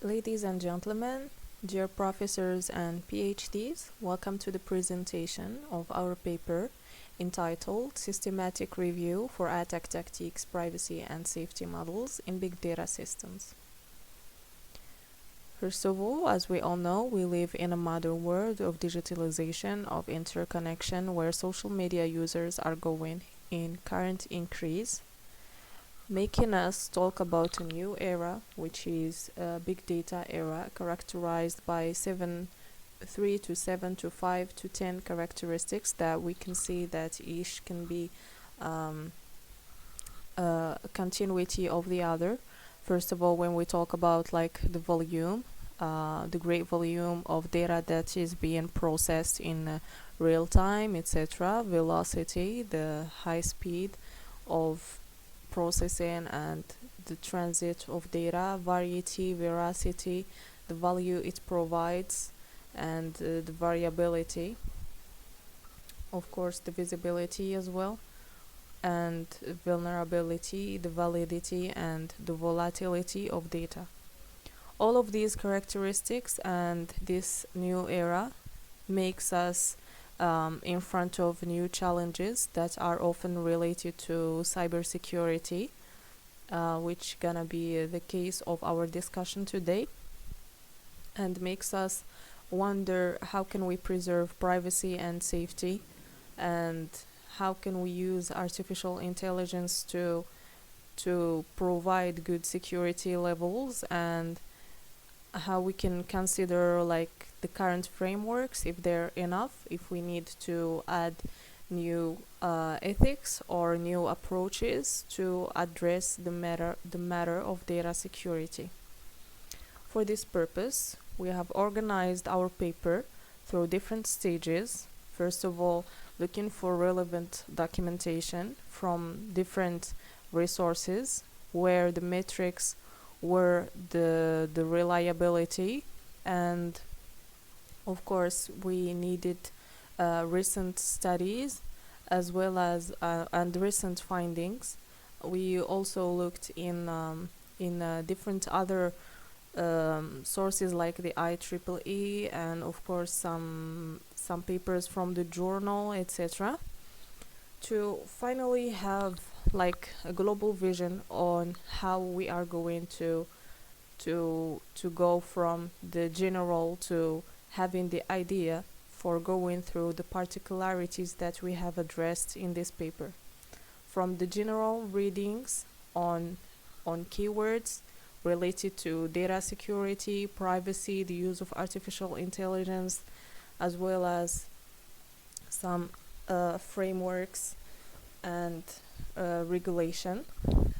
Ladies and gentlemen, dear professors and PhDs, welcome to the presentation of our paper entitled Systematic Review for Attack Tactics, Privacy and Safety Models in Big Data Systems. First of all, as we all know, we live in a modern world of digitalization, of interconnection, where social media users are going in current increase, making us talk about a new era, which is a big data era characterized by 3 to 7 to 5 to 10 characteristics that we can see that each can be a continuity of the other. First of all, when we talk about like the volume, the great volume of data that is being processed in real time, etc., velocity, the high speed of processing and the transit of data, variety, veracity, the value it provides, and the variability, of course the visibility as well, and vulnerability, the validity, and the volatility of data. All of these characteristics and this new era makes us in front of new challenges that are often related to cybersecurity, which gonna be the case of our discussion today, and makes us wonder how can we preserve privacy and safety, and how can we use artificial intelligence to provide good security levels, and how we can consider like the current frameworks, if they're enough, if we need to add new ethics or new approaches to address the matter of data security. For this purpose, we have organized our paper through different stages. First of all, looking for relevant documentation from different resources where the metrics were the reliability, and of course we needed recent studies as well as and recent findings. We also looked in different other sources like the IEEE, and of course some papers from the journal, etc., to finally have like a global vision on how we are going to go from the general to having the idea for going through the particularities that we have addressed in this paper. From the general readings on keywords related to data security, privacy, the use of artificial intelligence, as well as some frameworks and regulation,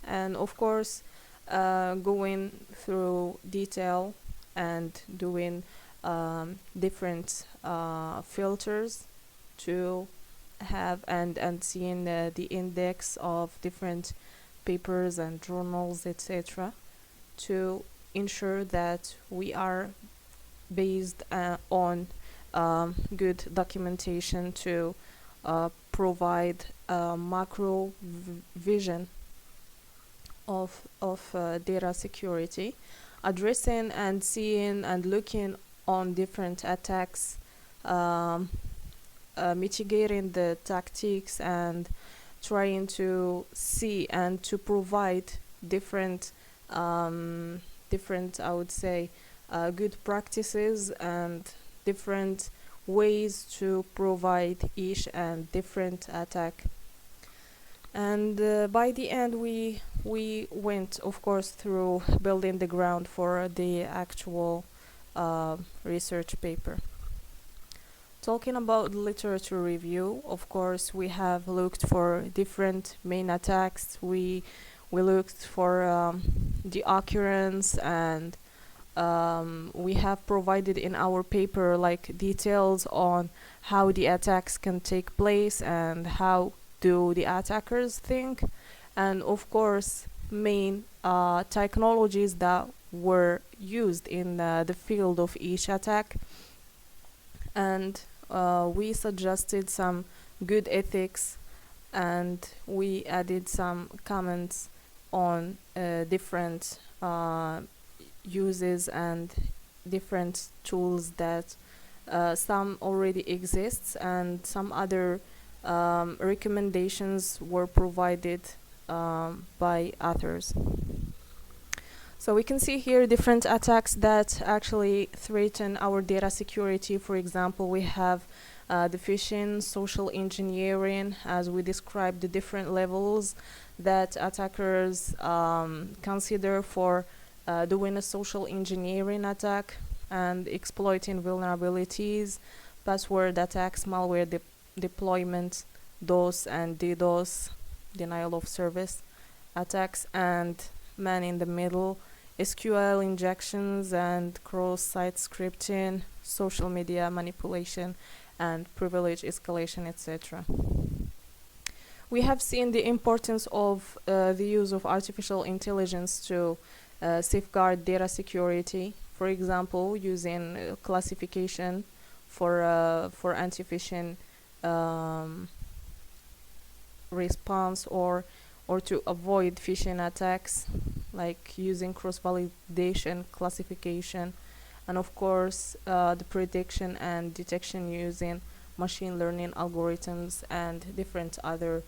and of course going through detail and doing different filters to have and seeing the index of different papers and journals, etc., to ensure that we are based on good documentation to provide a macro vision of data security, addressing and seeing and looking on different attacks, mitigating the tactics, and trying to see and to provide different I would say good practices and different ways to provide each and different attack. And by the end we went of course through building the ground for the actual research paper. Talking about literature review, of course we have looked for different main attacks. We looked for the occurrence, and we have provided in our paper like details on how the attacks can take place and how do the attackers think, and of course main technologies that were used in the field of each attack, and we suggested some good ethics, and we added some comments on different uses and different tools that some already exists and some other recommendations were provided by others. So we can see here different attacks that actually threaten our data security. For example, we have the phishing, social engineering, as we described the different levels that attackers consider for doing a social engineering attack and exploiting vulnerabilities, password attacks, malware deployment, DOS and DDoS, denial of service attacks, and man in the middle, SQL injections and cross-site scripting, social media manipulation, and privilege escalation, etc. We have seen the importance of the use of artificial intelligence to safeguard data security. For example, using classification for anti-phishing response, or to avoid phishing attacks, like using cross-validation classification, and of course the prediction and detection using machine learning algorithms and different other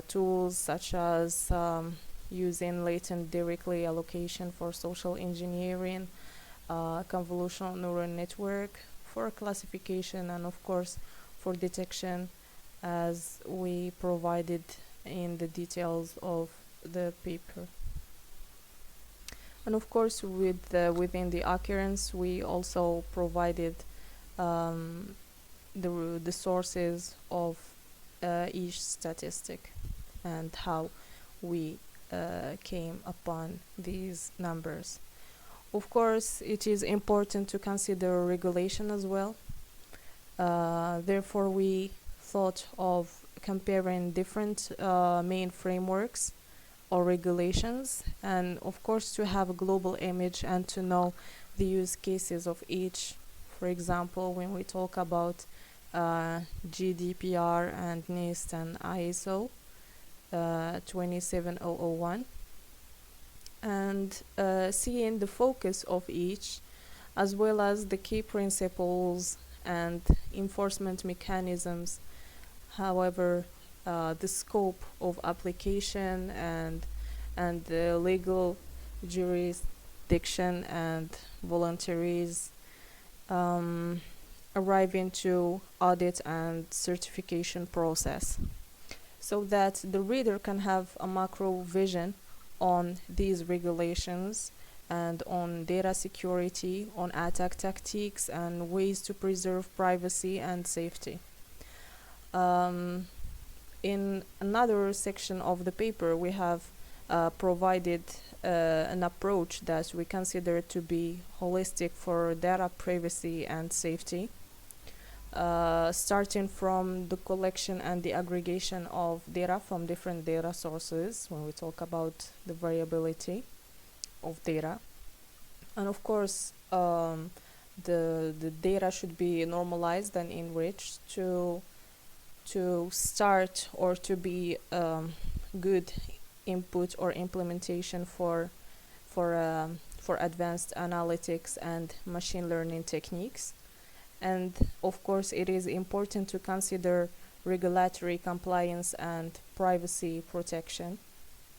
tools, such as using latent directly allocation for social engineering, convolutional neural network for classification, and of course for detection, as we provided in the details of the paper. And of course within the occurrence we also provided the sources of each statistic and how we came upon these numbers. Of course, it is important to consider regulation as well. Therefore, we thought of comparing different main frameworks or regulations, and of course to have a global image and to know the use cases of each. For example, when we talk about GDPR and NIST and ISO 27001, and seeing the focus of each, as well as the key principles and enforcement mechanisms. However, the scope of application and the legal jurisdiction and voluntaries, arriving to audit and certification process, so that the reader can have a macro vision on these regulations and on data security, on attack tactics and ways to preserve privacy and safety. In another section of the paper, we have provided an approach that we consider to be holistic for data privacy and safety, starting from the collection and the aggregation of data from different data sources when we talk about the variability of data. And of course, the data should be normalized and enriched to start or to be good input or implementation for advanced analytics and machine learning techniques. And of course, it is important to consider regulatory compliance and privacy protection.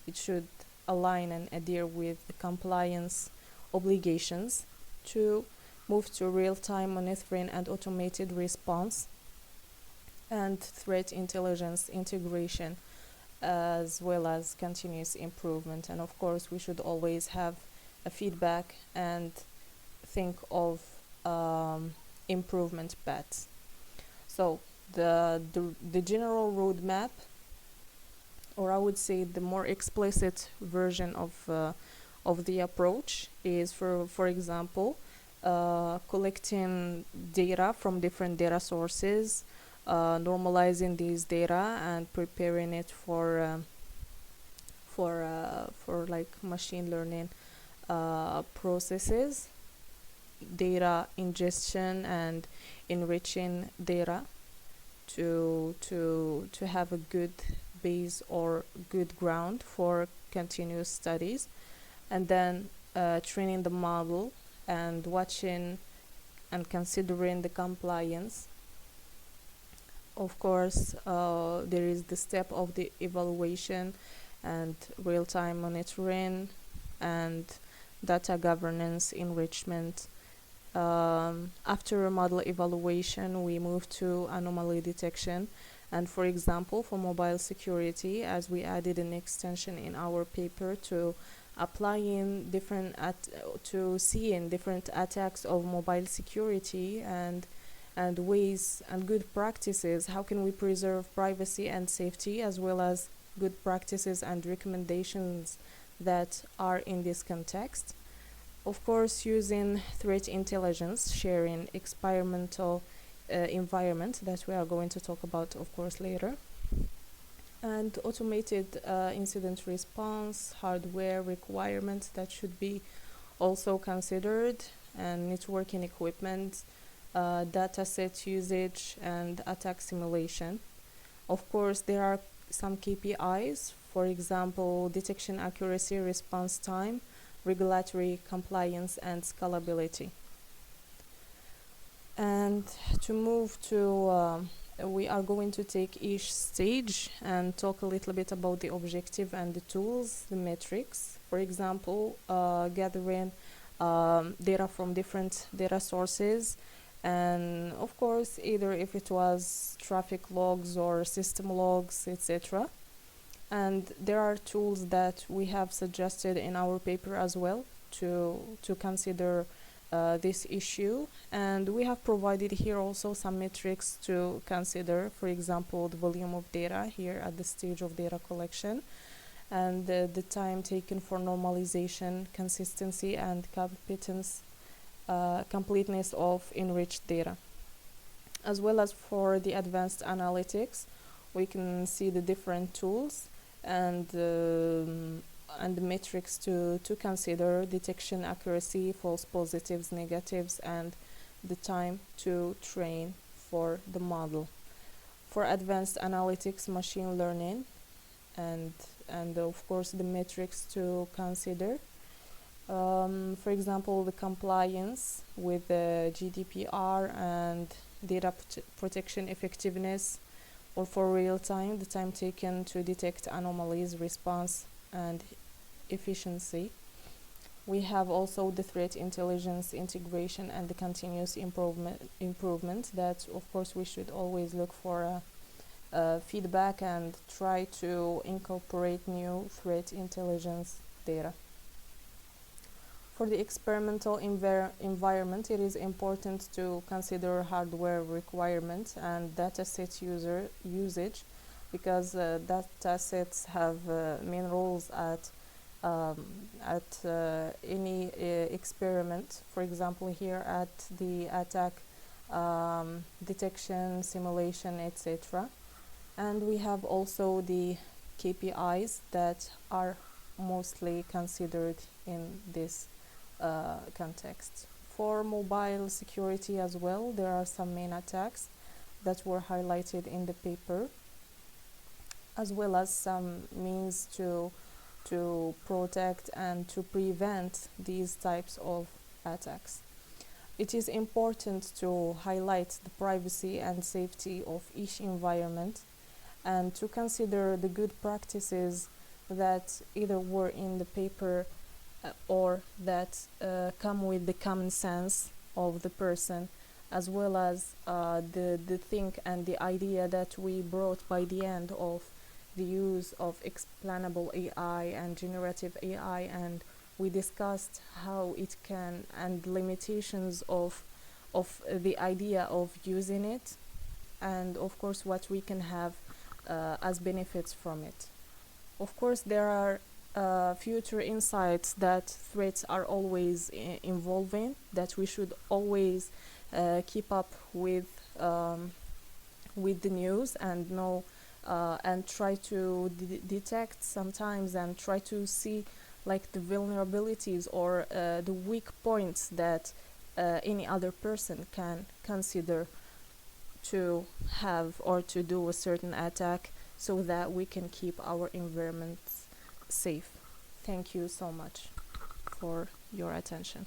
It should align and adhere with the compliance obligations to move to real-time monitoring and automated response, and threat intelligence integration, as well as continuous improvement. And of course, we should always have a feedback and think of improvement paths. So the general roadmap, or I would say the more explicit version of the approach, is for example collecting data from different data sources, normalizing these data and preparing it for like machine learning processes, data ingestion and enriching data to have a good base or good ground for continuous studies, and then training the model and watching and considering the compliance. Of course, there is the step of the evaluation and real-time monitoring and data governance enrichment. After a model evaluation, we move to anomaly detection. And for example, for mobile security, as we added an extension in our paper to applying to seeing different attacks of mobile security and ways and good practices, how can we preserve privacy and safety, as well as good practices and recommendations that are in this context. Of course, using threat intelligence, sharing experimental environment that we are going to talk about, of course, later, and automated incident response, hardware requirements that should be also considered, and networking equipment, data set usage, and attack simulation. Of course, there are some KPIs, for example, detection accuracy, response time, regulatory compliance, and scalability. And to move to, we are going to take each stage and talk a little bit about the objective and the tools, the metrics. For example, gathering data from different data sources, and of course, either if it was traffic logs or system logs, etc. And there are tools that we have suggested in our paper as well to consider this issue, and we have provided here also some metrics to consider. For example, the volume of data here at the stage of data collection, and the time taken for normalization, consistency, and completeness of enriched data. As well as for the advanced analytics, we can see the different tools and the metrics to consider: detection accuracy, false positives, negatives, and the time to train for the model. For advanced analytics, machine learning, and of course the metrics to consider. For example, the compliance with the GDPR and data protection effectiveness, or for real time, the time taken to detect anomalies, response, and efficiency. We have also the threat intelligence integration and the continuous improvement that, of course, we should always look for feedback and try to incorporate new threat intelligence data. For the experimental environment, it is important to consider hardware requirements and dataset usage, because datasets have main roles at any experiment. For example, here at the attack detection, simulation, etc. And we have also the KPIs that are mostly considered in this context. For mobile security as well, there are some main attacks that were highlighted in the paper, as well as some means to protect and to prevent these types of attacks. It is important to highlight the privacy and safety of each environment, and to consider the good practices that either were in the paper or that come with the common sense of the person, as well as the thing and the idea that we brought by the end of the use of explainable AI and generative AI, and we discussed how it can, and limitations of the idea of using it, and of course what we can have as benefits from it. Of course, there are future insights that threats are always evolving, that we should always keep up with the news and know and try to detect sometimes, and try to see like the vulnerabilities or the weak points that any other person can consider to have or to do a certain attack, so that we can keep our environments safe. Thank you so much for your attention.